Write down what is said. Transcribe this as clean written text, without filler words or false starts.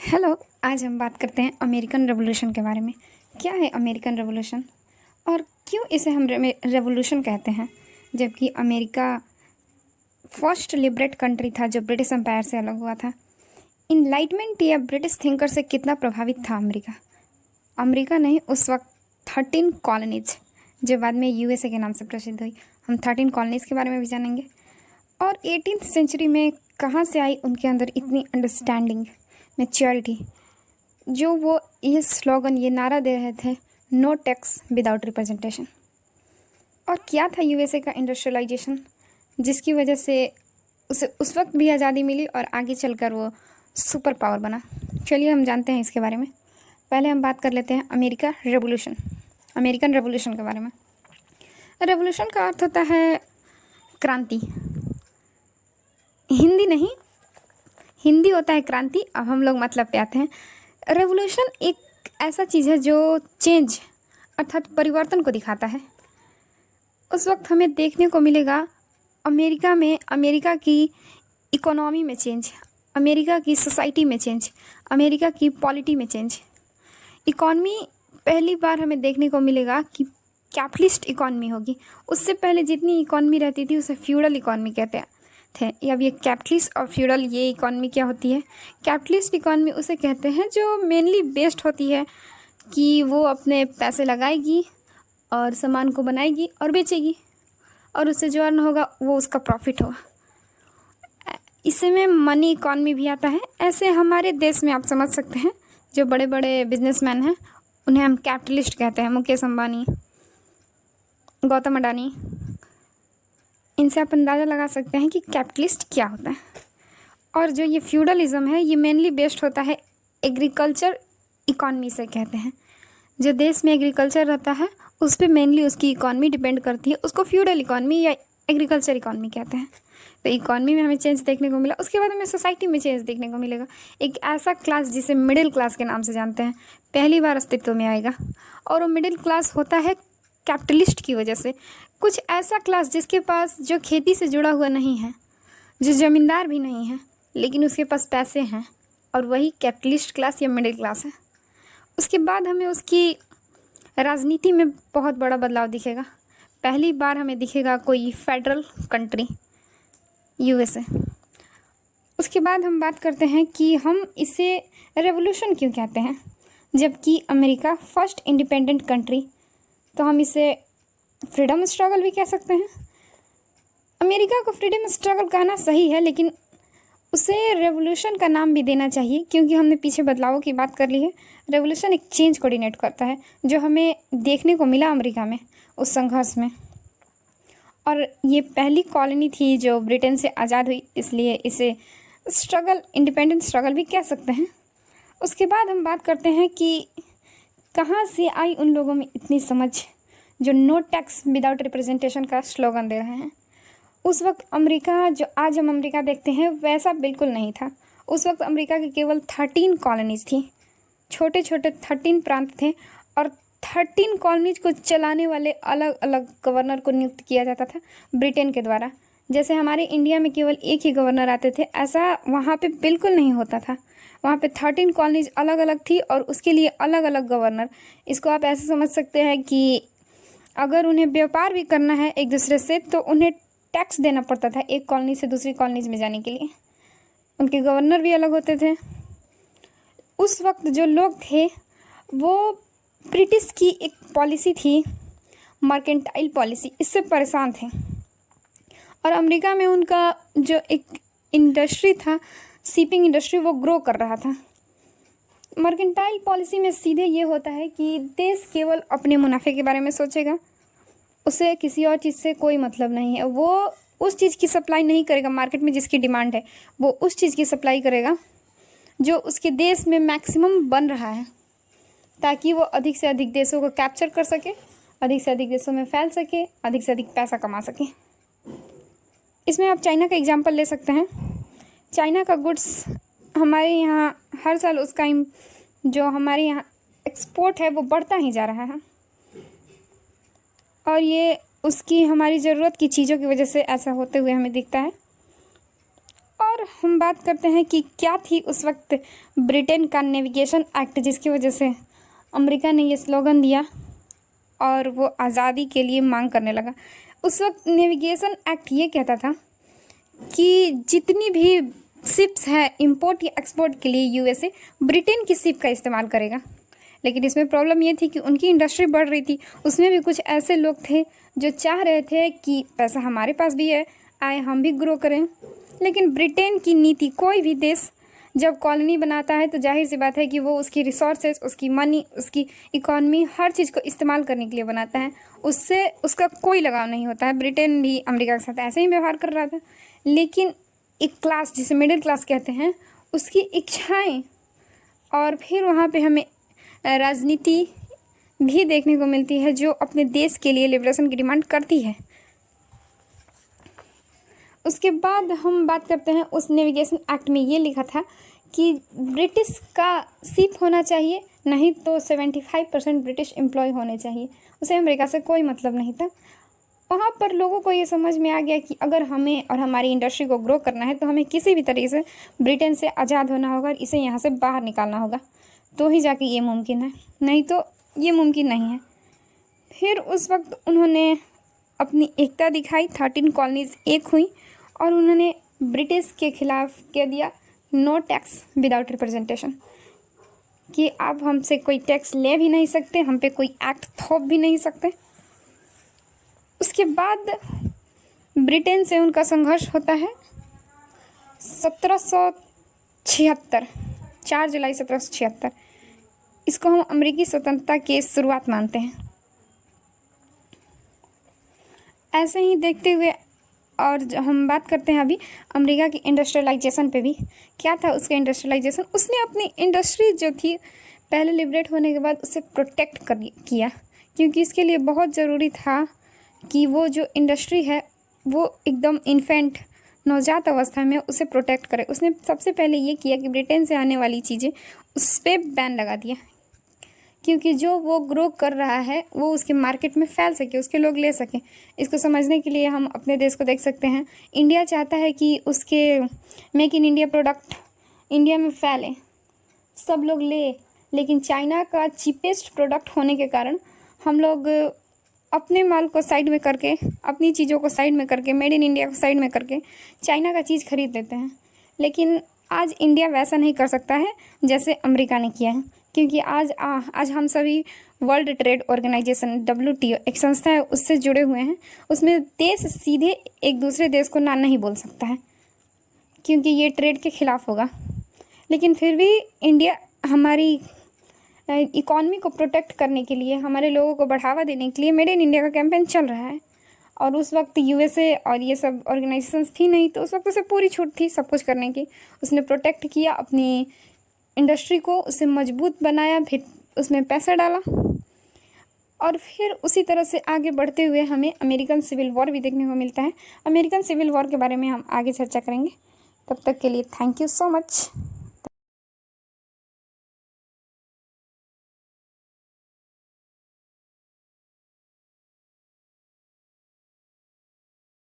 Hello. आज हम बात करते हैं अमेरिकन रेवोल्यूशन के बारे में। क्या है अमेरिकन रेवोल्यूशन और क्यों इसे हम रेवोल्यूशन कहते हैं, जबकि अमेरिका फर्स्ट लिबरेट कंट्री था जो ब्रिटिश एम्पायर से अलग हुआ था। इनलाइटमेंट या ब्रिटिश थिंकर से कितना प्रभावित था अमेरिका? अमेरिका नहीं, उस वक्त 13 कॉलोनीज जो बाद में यूएसए के नाम से प्रसिद्ध हुई। हम 13 कॉलोनीज के बारे में भी जानेंगे। और 18th सेंचुरी में कहाँ से आई उनके अंदर इतनी अंडरस्टैंडिंग, मैच्योरिटी, जो वो ये स्लोगन, ये नारा दे रहे थे, नो टैक्स विदाउट रिप्रेजेंटेशन। और क्या था यूएसए का इंडस्ट्रियलाइजेशन, जिसकी वजह से उसे उस वक्त भी आज़ादी मिली और आगे चलकर वो सुपर पावर बना। चलिए हम जानते हैं इसके बारे में। पहले हम बात कर लेते हैं अमेरिकन रेवोल्यूशन के बारे में। रेवोल्यूशन का अर्थ होता है क्रांति। हिंदी नहीं, हिंदी होता है क्रांति। अब हम लोग मतलब पे आते हैं। रेवोल्यूशन एक ऐसा चीज़ है जो चेंज अर्थात परिवर्तन को दिखाता है। उस वक्त हमें देखने को मिलेगा अमेरिका में, अमेरिका की इकोनॉमी में चेंज, अमेरिका की सोसाइटी में चेंज, अमेरिका की पॉलिटी में चेंज। इकॉनमी पहली बार हमें देखने को मिलेगा कि कैपिटलिस्ट इकॉनमी होगी। उससे पहले जितनी इकॉनमी रहती थी उसे फ्यूडल इकॉनमी कहते थे। अब ये कैपिटलिस्ट और फ्यूडल, ये इकॉनमी क्या होती है? कैपिटलिस्ट इकॉनमी उसे कहते हैं जो मेनली बेस्ड होती है कि वो अपने पैसे लगाएगी और सामान को बनाएगी और बेचेगी, और उससे जो अर्न होगा वो उसका प्रॉफिट होगा। इसमें मनी इकॉनमी भी आता है। ऐसे हमारे देश में आप समझ सकते हैं जो बड़े बड़े बिजनेसमैन हैं उन्हें हम कैपिटलिस्ट कहते हैं। मुकेश अंबानी, गौतम अडानी, इनसे आप अंदाज़ा लगा सकते हैं कि कैपिटलिस्ट क्या होता है। और जो ये फ्यूडलिज्म है ये मेनली बेस्ड होता है एग्रीकल्चर इकॉनमी से कहते हैं। जो देश में एग्रीकल्चर रहता है उस पर मेनली उसकी इकॉनमी डिपेंड करती है, उसको फ्यूडल इकॉनमी या एग्रीकल्चर इकॉनमी कहते हैं। तो इकॉनमी में हमें चेंज देखने को मिला। उसके बाद हमें सोसाइटी में चेंज देखने को मिलेगा। एक ऐसा क्लास जिसे मिडिल क्लास के नाम से जानते हैं पहली बार अस्तित्व में आएगा, और वो मिडिल क्लास होता है कैपिटलिस्ट की वजह से। कुछ ऐसा क्लास जिसके पास, जो खेती से जुड़ा हुआ नहीं है, जो ज़मींदार भी नहीं है, लेकिन उसके पास पैसे हैं, और वही कैपिटलिस्ट क्लास या मिडिल क्लास है। उसके बाद हमें उसकी राजनीति में बहुत बड़ा बदलाव दिखेगा। पहली बार हमें दिखेगा कोई फेडरल कंट्री, यूएसए। उसके बाद हम बात करते हैं कि हम इसे रेवोल्यूशन क्यों कहते हैं, जबकि अमेरिका फर्स्ट इंडिपेंडेंट कंट्री। तो हम इसे फ्रीडम स्ट्रगल भी कह सकते हैं। अमेरिका को फ्रीडम स्ट्रगल कहना सही है, लेकिन उसे रेवोल्यूशन का नाम भी देना चाहिए, क्योंकि हमने पीछे बदलावों की बात कर ली है। रेवोल्यूशन एक चेंज कोऑर्डिनेट करता है, जो हमें देखने को मिला अमेरिका में उस संघर्ष में। और ये पहली कॉलोनी थी जो ब्रिटेन से आज़ाद हुई, इसलिए इसे स्ट्रगल, इंडिपेंडेंट स्ट्रगल भी कह सकते हैं। उसके बाद हम बात करते हैं कि कहाँ से आई उन लोगों में इतनी समझ जो नो टैक्स विदाउट रिप्रेजेंटेशन का स्लोगन दे रहे हैं। उस वक्त अमेरिका, जो आज हम अमेरिका देखते हैं, वैसा बिल्कुल नहीं था। उस वक्त अमेरिका की केवल 13 कॉलोनीज थी, छोटे छोटे 13 प्रांत थे, और 13 कॉलोनीज को चलाने वाले अलग अलग गवर्नर को नियुक्त किया जाता था ब्रिटेन के द्वारा। जैसे हमारे इंडिया में केवल एक ही गवर्नर आते थे, ऐसा वहाँ पे बिल्कुल नहीं होता था। वहाँ पे 13 कॉलोनीज अलग अलग थी और उसके लिए अलग अलग गवर्नर। इसको आप ऐसे समझ सकते हैं कि अगर उन्हें व्यापार भी करना है एक दूसरे से, तो उन्हें टैक्स देना पड़ता था एक कॉलोनी से दूसरी कॉलोनीज में जाने के लिए। उनके गवर्नर भी अलग होते थे। उस वक्त जो लोग थे वो ब्रिटिश की एक पॉलिसी थी, मर्केंटाइल पॉलिसी, इससे परेशान थे। और अमेरिका में उनका जो एक इंडस्ट्री था, शिपिंग इंडस्ट्री, वो ग्रो कर रहा था। मर्केंटाइल पॉलिसी में सीधे ये होता है कि देश केवल अपने मुनाफे के बारे में सोचेगा, उसे किसी और चीज़ से कोई मतलब नहीं है। वो उस चीज़ की सप्लाई नहीं करेगा मार्केट में जिसकी डिमांड है, वो उस चीज़ की सप्लाई करेगा जो उसके देश में मैक्सिमम बन रहा है, ताकि वो अधिक से अधिक देशों को कैप्चर कर सके, अधिक से अधिक देशों में फैल सके, अधिक से अधिक पैसा कमा सके। इसमें आप चाइना का एग्जांपल ले सकते हैं। चाइना का गुड्स हमारे यहाँ हर साल उसका जो हमारे यहाँ एक्सपोर्ट है वो बढ़ता ही जा रहा है, और ये उसकी हमारी ज़रूरत की चीज़ों की वजह से ऐसा होते हुए हमें दिखता है। और और हम बात करते हैं कि क्या थी उस वक्त ब्रिटेन का नेविगेशन एक्ट, जिसकी वजह से अमेरिका ने ये स्लोगन दिया और वो आज़ादी के लिए मांग करने लगा। उस वक्त नेविगेशन एक्ट ये कहता था कि जितनी भी शिप्स हैं इंपोर्ट या एक्सपोर्ट के लिए यूएसए ब्रिटेन की शिप का इस्तेमाल करेगा। लेकिन इसमें प्रॉब्लम ये थी कि उनकी इंडस्ट्री बढ़ रही थी, उसमें भी कुछ ऐसे लोग थे जो चाह रहे थे कि पैसा हमारे पास भी है, आए हम भी ग्रो करें। लेकिन ब्रिटेन की नीति, कोई भी देश जब कॉलोनी बनाता है तो जाहिर सी बात है कि वो उसकी रिसोर्सेज, उसकी मनी, उसकी इकॉनमी, हर चीज़ को इस्तेमाल करने के लिए बनाता है, उससे उसका कोई लगाव नहीं होता है। ब्रिटेन भी अमेरिका के साथ ऐसे ही व्यवहार कर रहा था। लेकिन एक क्लास जिसे मिडिल क्लास कहते हैं, उसकी इच्छाएं और फिर वहाँ पे हमें राजनीति भी देखने को मिलती है जो अपने देश के लिए लिबरेशन की डिमांड करती है। उसके बाद हम बात करते हैं उस नेविगेशन एक्ट में ये लिखा था कि ब्रिटिश का शिप होना चाहिए, नहीं तो 75% ब्रिटिश एम्प्लॉय होने चाहिए। उसे अमेरिका से कोई मतलब नहीं था। वहाँ पर लोगों को ये समझ में आ गया कि अगर हमें और हमारी इंडस्ट्री को ग्रो करना है तो हमें किसी भी तरीके से ब्रिटेन से आज़ाद होना होगा और इसे यहाँ से बाहर निकालना होगा, तो ही जाके ये मुमकिन है, नहीं तो ये मुमकिन नहीं है। फिर उस वक्त उन्होंने अपनी एकता दिखाई, 13 कॉलोनीज एक हुई और उन्होंने ब्रिटिश के खिलाफ कह दिया नो टैक्स विदाउट रिप्रेजेंटेशन, कि आप हमसे कोई टैक्स ले भी नहीं सकते, हम पे कोई एक्ट थोप भी नहीं सकते। उसके बाद ब्रिटेन से उनका संघर्ष होता है 1776, 4 जुलाई 1776। इसको हम अमेरिकी स्वतंत्रता की शुरुआत मानते हैं। ऐसे ही देखते हुए और हम बात करते हैं अभी अमेरिका की इंडस्ट्रियलाइजेशन पे भी। क्या था उसका इंडस्ट्रियलाइजेशन? उसने अपनी इंडस्ट्री जो थी पहले लिबरेट होने के बाद उसे प्रोटेक्ट किया, क्योंकि इसके लिए बहुत ज़रूरी था कि वो जो इंडस्ट्री है वो एकदम इन्फेंट, नवजात अवस्था में उसे प्रोटेक्ट करे। उसने सबसे पहले ये किया कि ब्रिटेन से आने वाली चीज़ें उस पर बैन लगा दिया, क्योंकि जो वो ग्रो कर रहा है वो उसके मार्केट में फैल सके, उसके लोग ले सकें। इसको समझने के लिए हम अपने देश को देख सकते हैं। इंडिया चाहता है कि उसके make in India product India में फैले, सब लोग ले, लेकिन चाइना का चीपेस्ट प्रोडक्ट होने के कारण हम लोग अपने माल को साइड में करके, अपनी चीज़ों को साइड में करके, मेड इन इंडिया को साइड में करके चाइना का चीज़ खरीद लेते हैं। लेकिन आज इंडिया वैसा नहीं कर सकता है जैसे अमेरिका ने किया है, क्योंकि आज हम सभी वर्ल्ड ट्रेड ऑर्गेनाइजेशन WTO एक संस्था है, उससे जुड़े हुए हैं। उसमें देश सीधे एक दूसरे देश को ना नहीं बोल सकता है, क्योंकि ये ट्रेड के खिलाफ होगा। लेकिन फिर भी इंडिया हमारी इकॉनमी को प्रोटेक्ट करने के लिए, हमारे लोगों को बढ़ावा देने के लिए मेड इन इंडिया का कैंपेन चल रहा है। और उस वक्त यूएसए और ये सब ऑर्गेनाइजेशंस थी नहीं, तो उस वक्त उसे पूरी छूट थी सब कुछ करने की। उसने प्रोटेक्ट किया अपनी इंडस्ट्री को, उसे मजबूत बनाया, फिर उसमें पैसा डाला और फिर उसी तरह से आगे बढ़ते हुए हमें अमेरिकन सिविल वॉर भी देखने को मिलता है। अमेरिकन सिविल वॉर के बारे में हम आगे चर्चा करेंगे। तब तक के लिए थैंक यू सो मच।